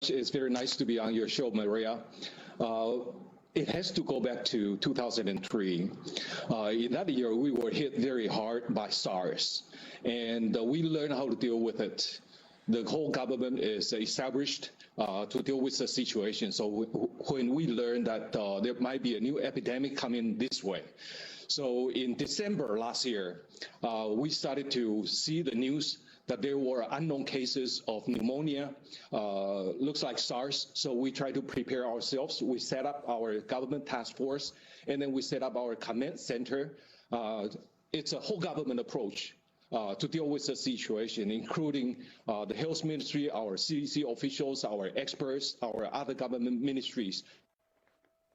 It's very nice to be on your show, Maria. It has to go back to 2003. In that year, we were hit very hard by SARS, and we learned how to deal with it. The whole government is established to deal with the situation. So when we learned that there might be a new epidemic coming this way, so in December last year, we started to see the news that there were unknown cases of pneumonia, looks like SARS. So we try to prepare ourselves. We set up our government task force, and then we set up our command center. It's a whole government approach to deal with the situation, including the health ministry, our CDC officials, our experts, our other government ministries,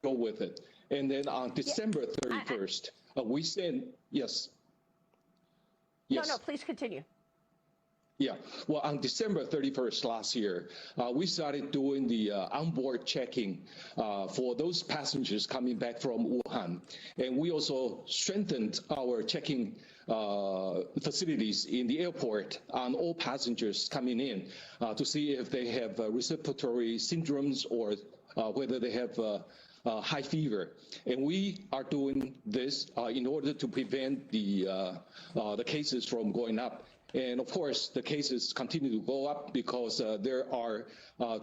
go with it. And then on December 31st, we sent, yes. No, please continue. Yeah, well, on December 31st last year, we started doing the onboard checking for those passengers coming back from Wuhan. And we also strengthened our checking facilities in the airport on all passengers coming in to see if they have respiratory syndromes or whether they have high fever. And we are doing this in order to prevent the cases from going up. And of course, the cases continue to go up because there are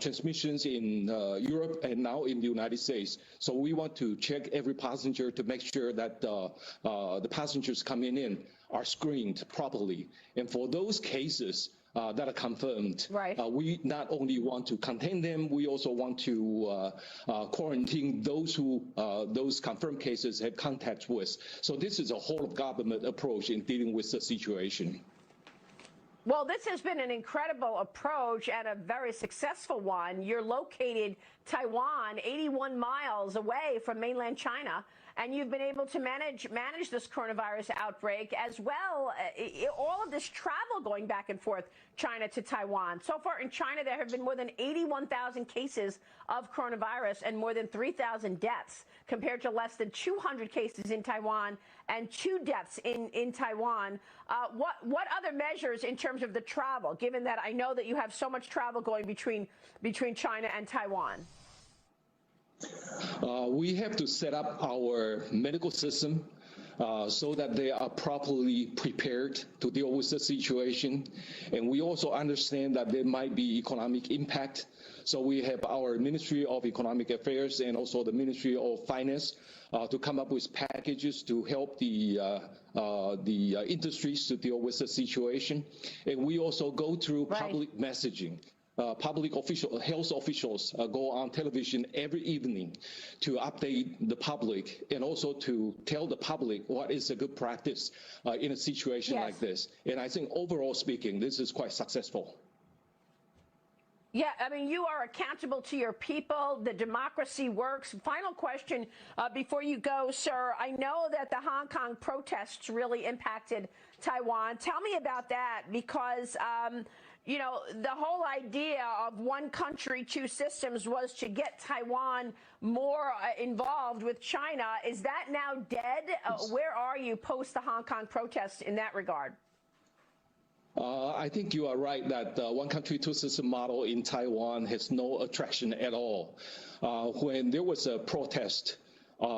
transmissions in Europe and now in the United States. So we want to check every passenger to make sure that the passengers coming in are screened properly. And for those cases that are confirmed, right, we not only want to contain them, we also want to quarantine those who those confirmed cases have contact with. So this is a whole of government approach in dealing with the situation. Well, this has been an incredible approach and a very successful one. You're located Taiwan, 81 miles away from mainland China, and you've been able to manage this coronavirus outbreak as well. All of this travel going back and forth, China to Taiwan. So far in China, there have been more than 81,000 cases of coronavirus and more than 3,000 deaths, compared to less than 200 cases in Taiwan and 2 deaths in Taiwan. What other measures in terms of the travel, given that I know that you have so much travel going between China and Taiwan? We have to set up our medical system so that they are properly prepared to deal with the situation. And we also understand that there might be economic impact. So we have our Ministry of Economic Affairs and also the Ministry of Finance to come up with packages to help the industries to deal with the situation. And we also go through public messaging. Public health officials go on television every evening to update the public and also to tell the public what is a good practice in a situation like this. And I think overall speaking, this is quite successful. Yeah, I mean, you are accountable to your people. The democracy works. Final question before you go, sir. I know that the Hong Kong protests really impacted Taiwan. Tell me about that, because you know, the whole idea of one country, two systems was to get Taiwan more involved with China. Is that now dead? Where are you post the Hong Kong protests in that regard? I think you are right that one country, two system model in Taiwan has no attraction at all. When there was a protest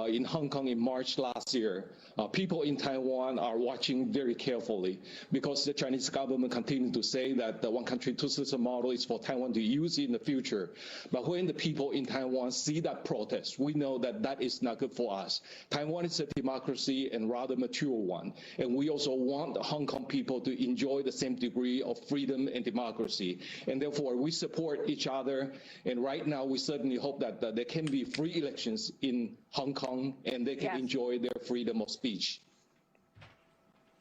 in Hong Kong in March last year, people in Taiwan are watching very carefully because the Chinese government continued to say that the one country, two system model is for Taiwan to use in the future. But when the people in Taiwan see that protest, we know that that is not good for us. Taiwan is a democracy and rather mature one. And we also want the Hong Kong people to enjoy the same degree of freedom and democracy. And therefore, we support each other. And right now, we certainly hope that there can be free elections in Hong Kong and they can enjoy their freedom of speech.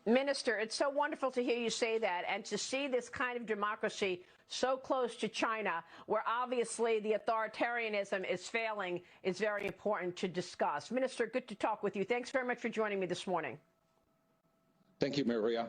Minister, it's so wonderful to hear you say that and to see this kind of democracy so close to China, where obviously the authoritarianism is failing, is very important to discuss. Minister, good to talk with you. Thanks very much for joining me this morning. Thank you, Maria.